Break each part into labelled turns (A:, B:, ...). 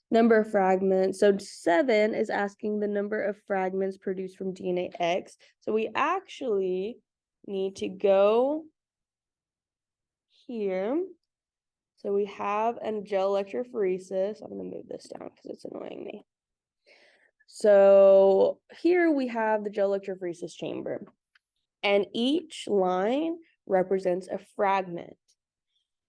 A: number of fragments. So 7 is asking the number of fragments produced from DNA X. So we actually need to go here. So we have a gel electrophoresis. I'm going to move this down because it's annoying me. So here we have the gel electrophoresis chamber, and each line represents a fragment.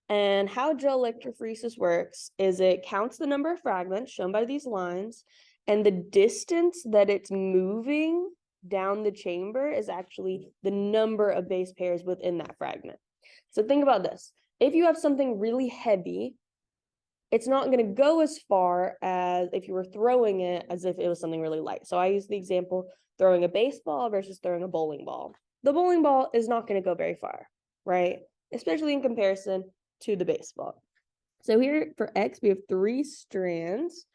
A: And how gel electrophoresis works is it counts the number of fragments shown by these lines, and the distance that it's moving down the chamber is actually the number of base pairs within that fragment. So think about this. If you have something really heavy, it's not going to go as far as if you were throwing it as if it was something really light. So I use the example throwing a baseball versus throwing a bowling ball. The bowling ball is not going to go very far, right? Especially in comparison to the baseball. So here for X, we have 3 strands.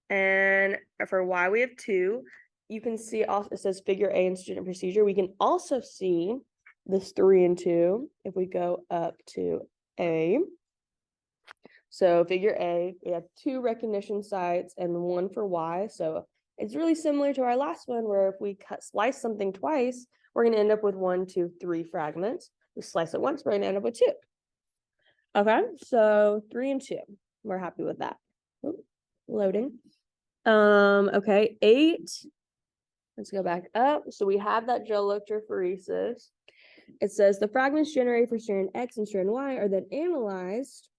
A: And for Y, we have 2. You can see also it says figure A in student procedure. We can also see this 3 and 2 if we go up to A. So figure A, we have 2 recognition sites and 1 for Y. So it's really similar to our last one where if we slice something twice, we're going to end up with 1, 2, 3 fragments. We slice it once, we're going to end up with 2. Okay, so 3 and 2. We're happy with that. Ooh, loading. Okay, 8. Let's go back up. So we have that gel electrophoresis. It says the fragments generated for strand X and strand Y are then analyzed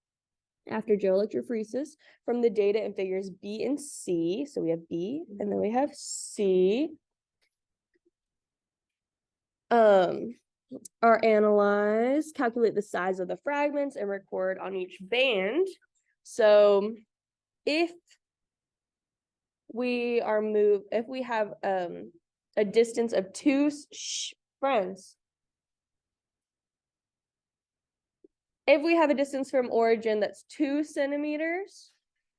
A: after gel electrophoresis from the data in figures B and C. So we have B and then we have C. Are analyzed, calculate the size of the fragments, and record on each band. So if we have a distance of 2 friends, if we have a distance from origin that's 2 centimeters,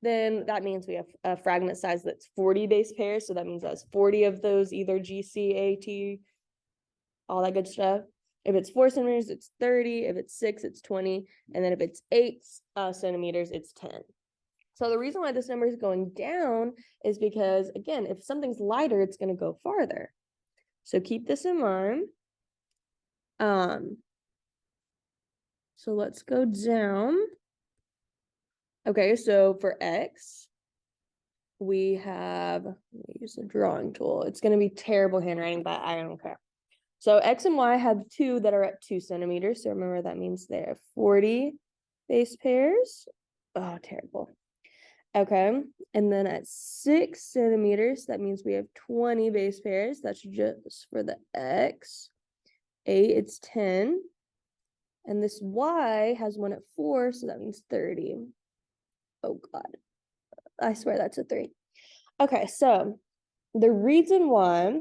A: then that means we have a fragment size that's 40 base pairs. So that means that's 40 of those, either G, C, A, T, all that good stuff. If it's 4 centimeters, it's 30. If it's 6, it's 20. And then if it's 8 centimeters, it's 10. So the reason why this number is going down is because, again, if something's lighter, it's going to go farther. So keep this in mind. So let's go down. Okay, so for X, we have, let me use the drawing tool. It's going to be terrible handwriting, but I don't care. So X and Y have 2 that are at 2 centimeters. So remember that means they have 40 base pairs. Oh, terrible. Okay, and then at 6 centimeters, that means we have 20 base pairs. That's just for the X. 8, it's 10. And this Y has one at 4, so that means 30. Oh, God. I swear that's a 3. Okay, so the reason why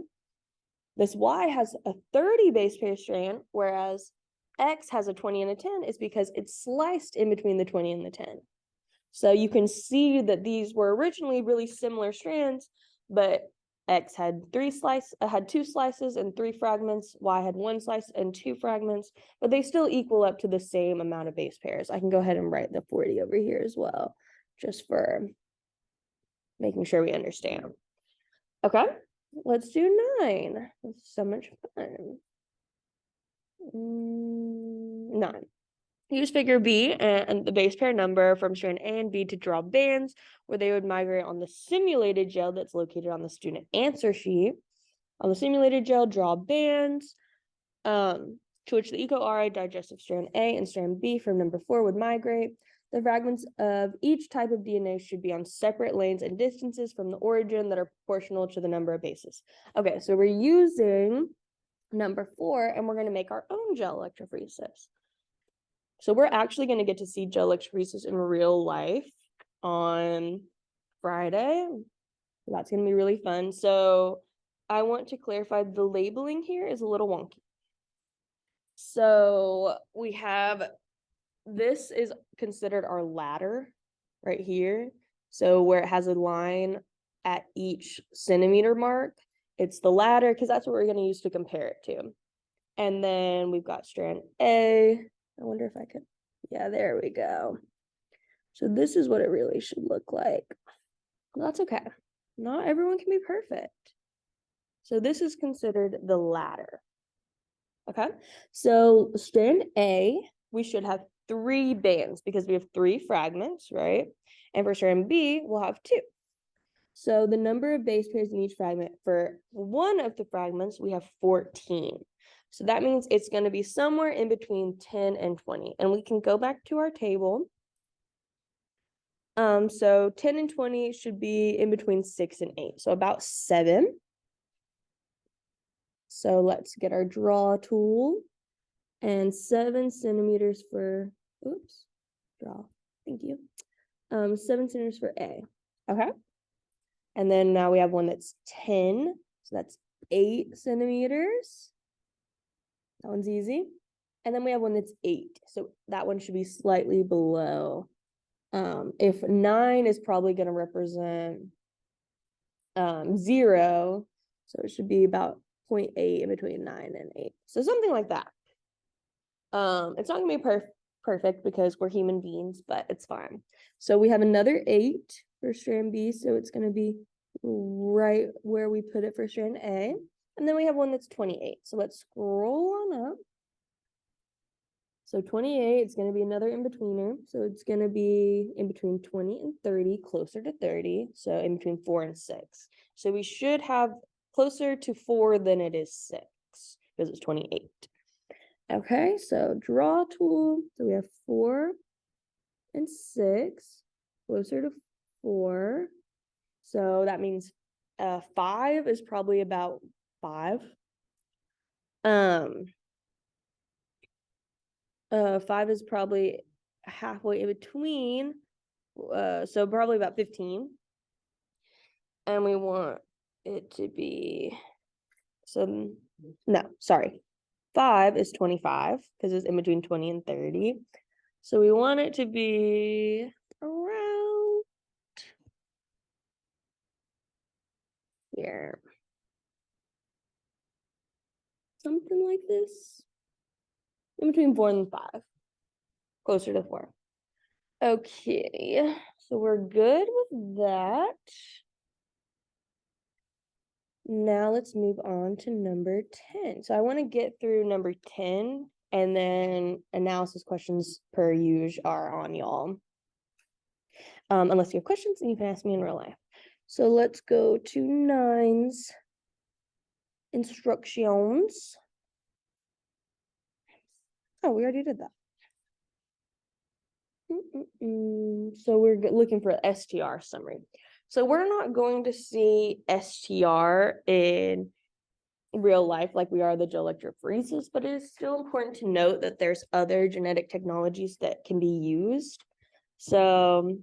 A: this Y has a 30 base pair strand, whereas X has a 20 and a 10, is because it's sliced in between the 20 and the 10. So you can see that these were originally really similar strands, but X had 2 slices and 3 fragments. Y had 1 slice and 2 fragments, but they still equal up to the same amount of base pairs. I can go ahead and write the 40 over here as well, just for making sure we understand. Okay, let's do 9. This is so much fun. 9. Use figure B and the base pair number from strand A and B to draw bands where they would migrate on the simulated gel that's located on the student answer sheet. On the simulated gel, draw bands to which the eco-RI digestive strand A and strand B from number 4 would migrate. The fragments of each type of DNA should be on separate lanes and distances from the origin that are proportional to the number of bases. Okay, so we're using number 4 and we're going to make our own gel electrophoresis. So we're actually going to get to see gel electrophoresis in real life on Friday. That's going to be really fun. So I want to clarify the labeling here is a little wonky. So we have, this is considered our ladder right here. So where it has a line at each centimeter mark, it's the ladder because that's what we're going to use to compare it to. And then we've got strand A. I wonder if I could, yeah, there we go. So this is what it really should look like. That's okay. Not everyone can be perfect. So this is considered the ladder. Okay, so strand A, we should have 3 bands because we have 3 fragments, right? And for strand B, we'll have 2. So the number of base pairs in each fragment, for one of the fragments, we have 14. So that means it's going to be somewhere in between 10 and 20. And we can go back to our table. So 10 and 20 should be in between 6 and 8. So about 7. So let's get our draw tool. And 7 centimeters for, oops, draw. Thank you. 7 centimeters for A. Okay. And then now we have one that's 10. So that's 8 centimeters. That one's easy. And then we have one that's 8. So that one should be slightly below. If 9 is probably going to represent 0. So it should be about 0.8 in between 9 and 8. So something like that. It's not going to be perfect because we're human beings, but it's fine. So we have another 8 for strand B. So it's going to be right where we put it for strand A. And then we have one that's 28. So let's scroll on up. So 28 is going to be another in-betweener. So it's going to be in between 20 and 30, closer to 30. So in between 4 and 6. So we should have closer to 4 than it is 6 because it's 28. Okay, so draw tool. So we have 4 and 6, closer to 4. So that means 5 is probably about 5. 5 is probably halfway in between. So probably about 15. And we want it to be no, sorry. 5 is 25 because it's in between 20 and 30. So we want it to be around here. Something like this. In between 4 and 5. Closer to 4. Okay, so we're good with that. Now let's move on to number 10. So I want to get through number 10 and then analysis questions per usual are on y'all. Unless you have questions, and you can ask me in real life. So let's go to 9's instructions. Oh, we already did that. So we're looking for STR summary. So we're not going to see STR in real life like we are the gel electrophoresis, but it is still important to note that there's other genetic technologies that can be used. So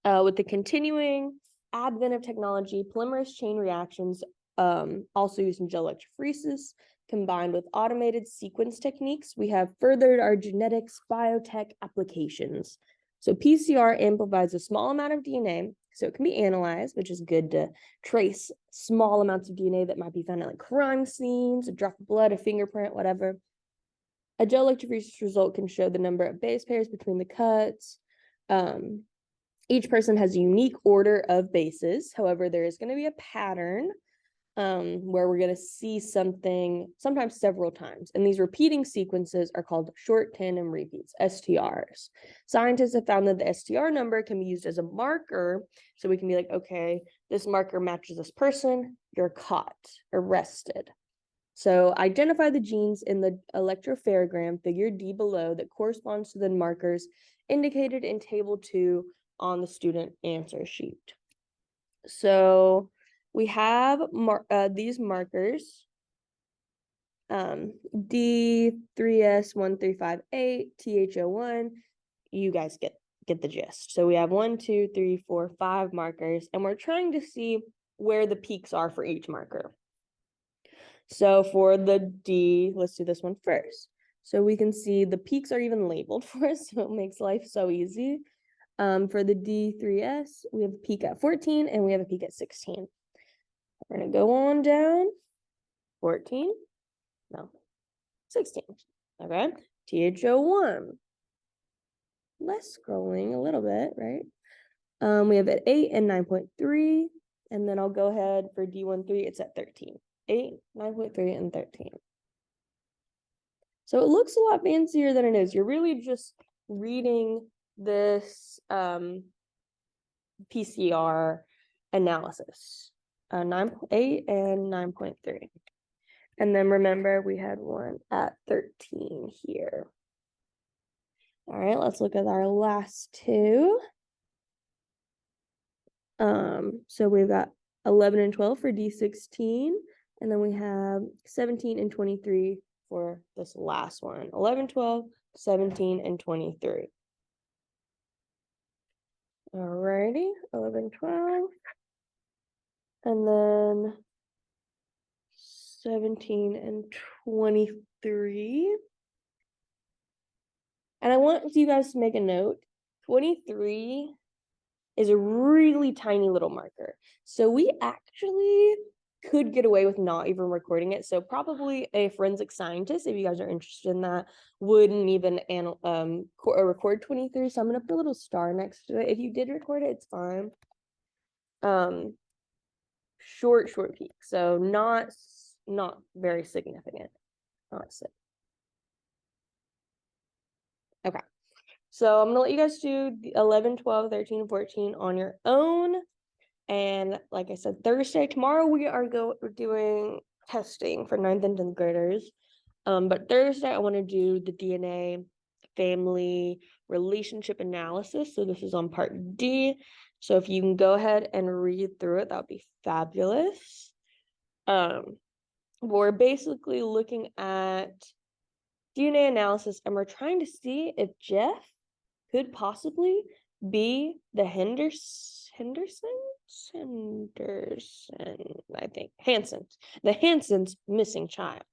A: with the continuing advent of technology, polymerase chain reactions, also used in gel electrophoresis, combined with automated sequence techniques, we have furthered our genetics biotech applications. So PCR amplifies a small amount of DNA, so it can be analyzed, which is good to trace small amounts of DNA that might be found at like crime scenes, a drop of blood, a fingerprint, whatever. A gel electrophoresis result can show the number of base pairs between the cuts. Each person has a unique order of bases. However, there is going to be a pattern where we're going to see something sometimes several times. And these repeating sequences are called short tandem repeats, STRs. Scientists have found that the STR number can be used as a marker. So we can be like, okay, this marker matches this person, you're caught, arrested. So identify the genes in the electropherogram, figure D below, that corresponds to the markers indicated in table 2 on the student answer sheet. So we have these markers, D3S1358, THO1. You guys get the gist. So we have 1, 2, 3, 4, 5 markers, and we're trying to see where the peaks are for each marker. So for the D, let's do this one first. So we can see the peaks are even labeled for us, so it makes life so easy. For the D3S, we have a peak at 14 and we have a peak at 16. We're going to go on down. 14? No. 16. Okay. THO1. Less scrolling a little bit, right? We have at 8 and 9.3, and then I'll go ahead for D13, it's at 13. 8, 9.3, and 13. So it looks a lot fancier than it is. You're really just reading this PCR analysis, 9.8 and 9.3. And then remember, we had one at 13 here. All right, let's look at our last two. So we've got 11 and 12 for D16, and then we have 17 and 23 for this last one. 11, 12, 17, and 23. Alrighty, 11, 12. And then 17 and 23. And I want you guys to make a note. 23 is a really tiny little marker. So we actually could get away with not even recording it. So probably a forensic scientist, if you guys are interested in that, wouldn't even record 23. So I'm gonna put a little star next to it. If you did record it, it's fine. Short peak. So not very significant. Not sick. Okay. So I'm gonna let you guys do 11, 12, 13, and 14 on your own. And like I said, Thursday, tomorrow we are doing testing for 9th and 10th graders. But Thursday I want to do the DNA family relationship analysis. So this is on part D. So if you can go ahead and read through it, that would be fabulous. We're basically looking at DNA analysis, and we're trying to see if Jeff could possibly be the Hansen's, the Hansen's missing child.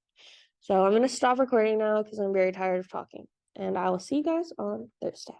A: So I'm going to stop recording now because I'm very tired of talking, and I will see you guys on Thursday.